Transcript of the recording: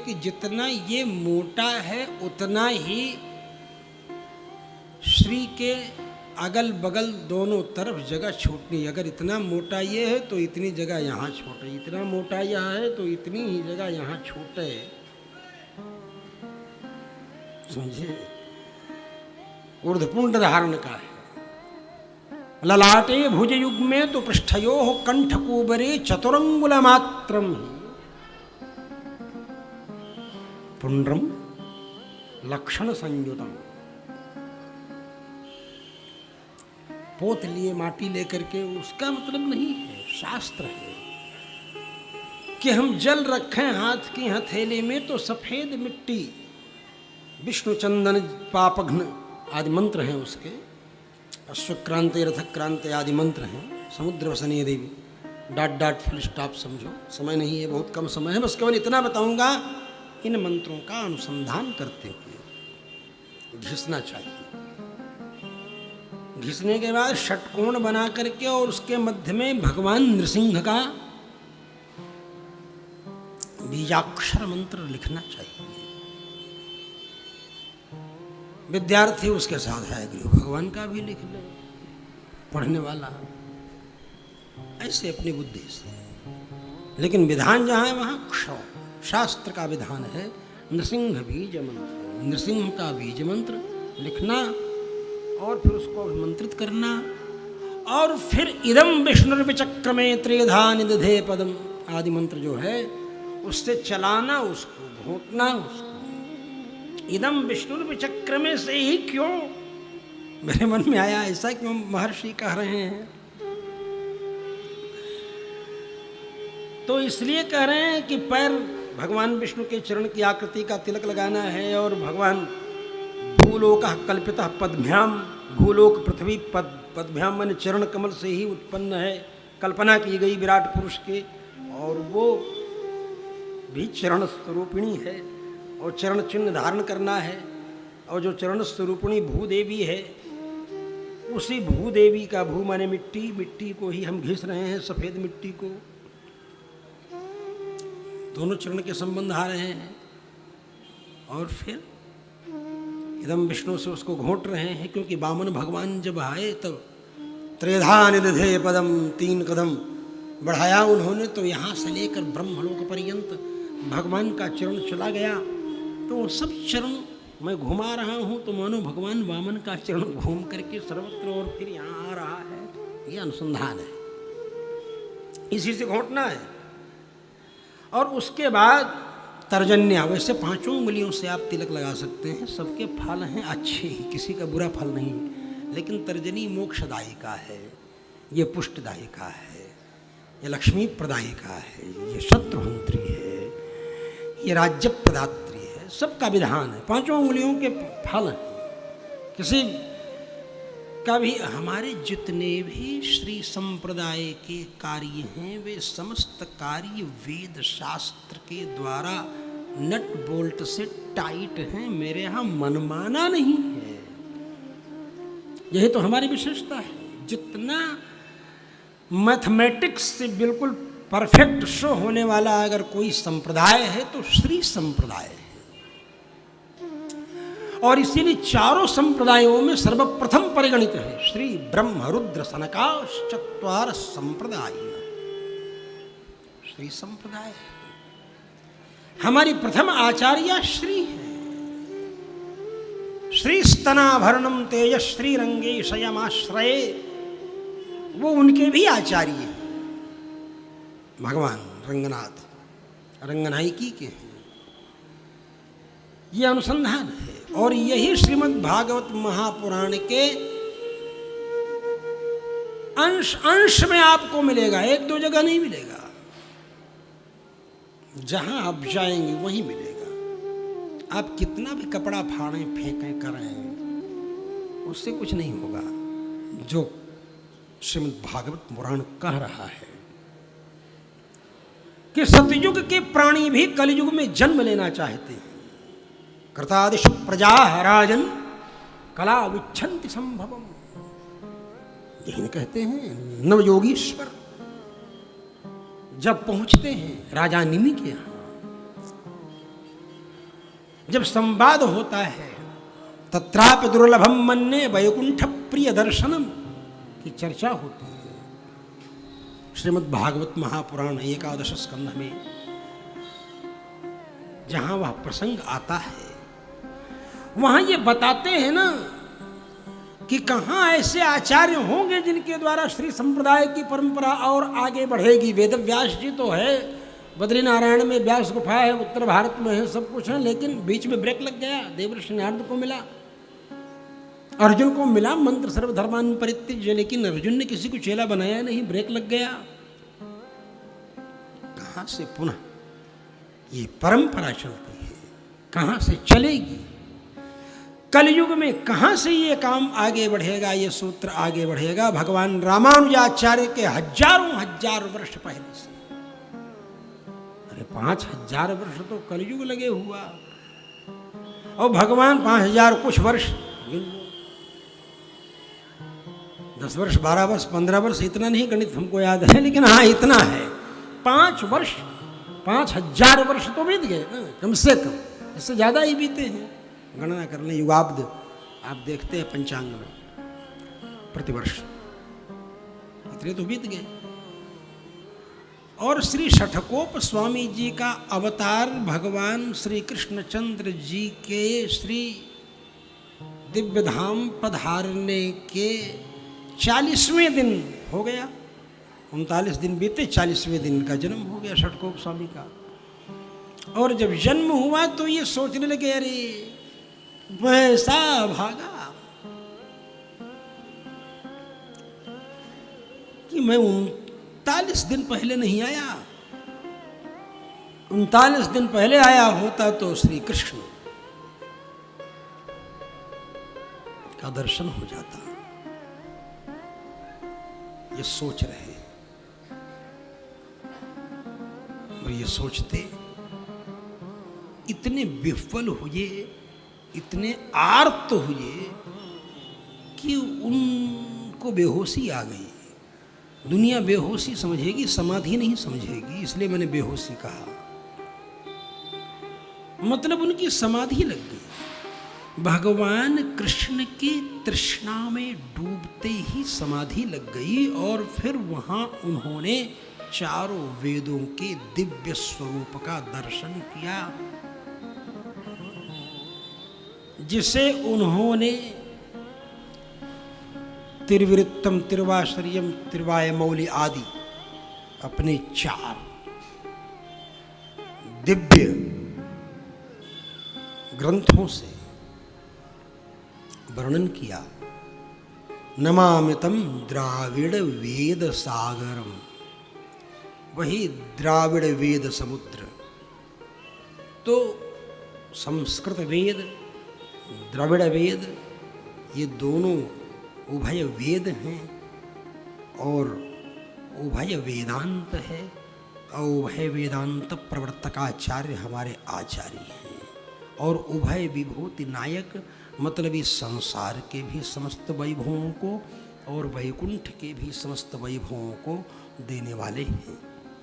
कि जितना ये मोटा है उतना ही श्री के अगल बगल दोनों तरफ जगह छोटी। अगर इतना मोटा ये है तो इतनी जगह यहाँ छोटे, इतना मोटा यह है तो इतनी ही जगह यहाँ छोटे। समझे? ऊर्ध्वपुंड धारण का है। ललाटे भुज युग में तो पृष्ठयो कंठ कुबरे चतुरंगुल मात्रम ही पुंड्रम लक्षण संयुतम। पोत लिए माटी लेकर के उसका मतलब नहीं है, शास्त्र है कि हम जल रखें हाथ की हथेली में तो सफेद मिट्टी, विष्णु चंदन पापघ्न आदि मंत्र हैं उसके, अश्वक्रांति रथक्रांति आदि मंत्र हैं, समुद्र वसनीय देवी, डॉट डॉट फुल स्टॉप समझो। समय नहीं है, बहुत कम समय है, बस केवल इतना बताऊंगा। इन मंत्रों का अनुसंधान करते हुए घिसना चाहिए। घिसने के बाद षटकोण बना करके और उसके मध्य में भगवान नृसिंह का बीजाक्षर मंत्र लिखना चाहिए। विद्यार्थी उसके साथ है गुरु भगवान का भी लिख ले, पढ़ने वाला ऐसे अपनी बुद्धि से। लेकिन विधान जहाँ है वहाँ क्षौ, शास्त्र का विधान है नृसिंह बीज मंत्र, नृसिंह का बीज मंत्र लिखना और फिर उसको अभिमंत्रित करना, और फिर इदम विष्णुर्विचक्रमे त्रेधा निदधे पदम आदि मंत्र जो है उससे चलाना, उसको घोटना। उसको इदम विष्णुर्विचक्रमे से ही क्यों मेरे मन में आया, ऐसा क्यों महर्षि कह रहे हैं? तो इसलिए कह रहे हैं कि पैर भगवान विष्णु के चरण की आकृति का तिलक लगाना है, और भगवान भूलोक कल्पित पद्भ्याम, भूलोक पृथ्वी पद्भ्याम मन चरण कमल से ही उत्पन्न है, कल्पना की गई विराट पुरुष के, और वो भी चरण स्वरूपिणी है और चरण चिन्ह धारण करना है। और जो चरण स्वरूपिणी भूदेवी है, उसी भूदेवी का, भू माने मिट्टी, मिट्टी को ही हम घिस रहे हैं, सफेद मिट्टी को। दोनों चरण के संबंध आ रहे हैं, और फिर इदम विष्णु से उसको घोट रहे हैं, क्योंकि वामन भगवान जब आए तब त्रेधा निदधे पदम, 3 कदम बढ़ाया उन्होंने, तो यहाँ से लेकर ब्रह्मलोक पर्यंत भगवान का चरण चला गया। तो सब चरण मैं घुमा रहा हूँ तो मानो भगवान वामन का चरण घूम करके सर्वत्र और फिर यहाँ आ रहा है। ये अनुसंधान है, इसी से घोटना है। और उसके बाद तर्जन्या, वैसे 5 उंगलियों से आप तिलक लगा सकते हैं, सबके फल हैं अच्छे ही, किसी का बुरा फल नहीं। लेकिन तर्जनी मोक्षदायी का है, ये पुष्टदायी का है, ये लक्ष्मी प्रदायी का है, ये शत्रुहंत्री है, ये राज्य प्रदात्री है, सबका विधान है। 5 उंगलियों के फल हैं। किसी का भी, हमारे जितने भी श्री संप्रदाय के कार्य हैं वे समस्त कार्य वेद शास्त्र के द्वारा नट बोल्ट से टाइट हैं, मेरे यहाँ मनमाना नहीं है। यही तो हमारी विशेषता है। जितना मैथमेटिक्स से बिल्कुल परफेक्ट शो होने वाला अगर कोई संप्रदाय है तो श्री संप्रदाय है। और इसीलिए चारों संप्रदायों में सर्वप्रथम परिगणित है श्री ब्रह्म रुद्र सनकाश चत्वार संप्रदाय, श्री संप्रदाय। हमारी प्रथम आचार्य श्री है। श्री स्तनाभरणम तेज श्री रंगे शयमाश्रये, वो उनके भी आचार्य हैं। भगवान रंगनाथ रंगनायकी के हैं। ये अनुसंधान है, और यही श्रीमद् भागवत महापुराण के अंश अंश में आपको मिलेगा, 1-2 जगह नहीं मिलेगा। जहां आप जाएंगे वहीं मिलेगा। आप कितना भी कपड़ा फाड़ें फेंकें करें, उससे कुछ नहीं होगा। जो श्रीमद् भागवत पुराण कह रहा है कि सतयुग के प्राणी भी कलयुग में जन्म लेना चाहते हैं। कृतादिषु प्रजा राजन कला विच्छन्ति संभवम, यही कहते हैं नवयोगीश्वर जब पहुंचते हैं राजा निमि के यहाँ, जब संवाद होता है, तत्रापि दुर्लभम मन्ये वैकुंठ प्रिय दर्शनम की चर्चा होती है। श्रीमद् भागवत महापुराण 11 स्कंध में जहां वह प्रसंग आता है, वहां ये बताते हैं ना कि कहाँ ऐसे आचार्य होंगे जिनके द्वारा श्री संप्रदाय की परंपरा और आगे बढ़ेगी। वेद व्यास जी तो है, बद्रीनारायण में व्यास गुफा है, उत्तर भारत में है, सब कुछ है, लेकिन बीच में ब्रेक लग गया। देवर्षि नारद को मिला, अर्जुन को मिला मंत्र सर्वधर्मान् परित्यज्य, लेकिन अर्जुन ने किसी को चेला बनाया नहीं, ब्रेक लग गया। कहाँ से पुनः ये परंपरा चलती है, कहाँ से चलेगी? कलयुग में कहाँ से ये काम आगे बढ़ेगा, ये सूत्र आगे बढ़ेगा? भगवान रामानुजाचार्य के हजार वर्ष पहले से। अरे 5000 वर्ष तो कलयुग लगे हुआ, और भगवान 5000 कुछ वर्ष, 10 वर्ष 12 वर्ष 15 वर्ष, इतना नहीं गणित हमको याद है, लेकिन हाँ इतना है, 5 वर्ष 5000 वर्ष तो बीत गए ना, कम से कम। इससे ज़्यादा ही बीते हैं, गणना कर लें। युगाब्द आप देखते हैं पंचांग में प्रतिवर्ष, इतने तो बीत गए। और श्री षठकोप स्वामी जी का अवतार भगवान श्री कृष्णचंद्र जी के श्री दिव्य धाम पधारने के 40वें दिन हो गया। 39 दिन बीते, 40वें दिन का जन्म हो गया षठकोप स्वामी का। और जब जन्म हुआ तो ये सोचने लगे, अरे वैसा भागा कि मैं 39 दिन पहले नहीं आया। 39 दिन पहले आया होता तो श्री कृष्ण का दर्शन हो जाता। ये सोच रहे, और ये सोचते इतने विफल हुए, इतने आर्त हुए कि उनको बेहोशी आ गई। दुनिया बेहोशी समझेगी, समाधि नहीं समझेगी, इसलिए मैंने बेहोशी कहा। मतलब उनकी समाधि लग गई। भगवान कृष्ण की तृष्णा में डूबते ही समाधि लग गई, और फिर वहां उन्होंने चारों वेदों के दिव्य स्वरूप का दर्शन किया, जिसे उन्होंने तिरविरुत्तम, तिरवाश्रयम, तिरवायमौली आदि अपने 4 दिव्य ग्रंथों से वर्णन किया। नमामितम द्राविड़ वेद सागरम, वही द्राविड़ वेद समुद्र। तो संस्कृत वेद, द्रविड़ वेद, ये दोनों उभय वेद हैं, और उभय वेदांत है, और उभय वेदांत प्रवर्तकाचार्य हमारे आचार्य हैं, और उभय विभूति नायक, मतलब इस संसार के भी समस्त वैभवों को और वैकुंठ के भी समस्त वैभवों को देने वाले हैं।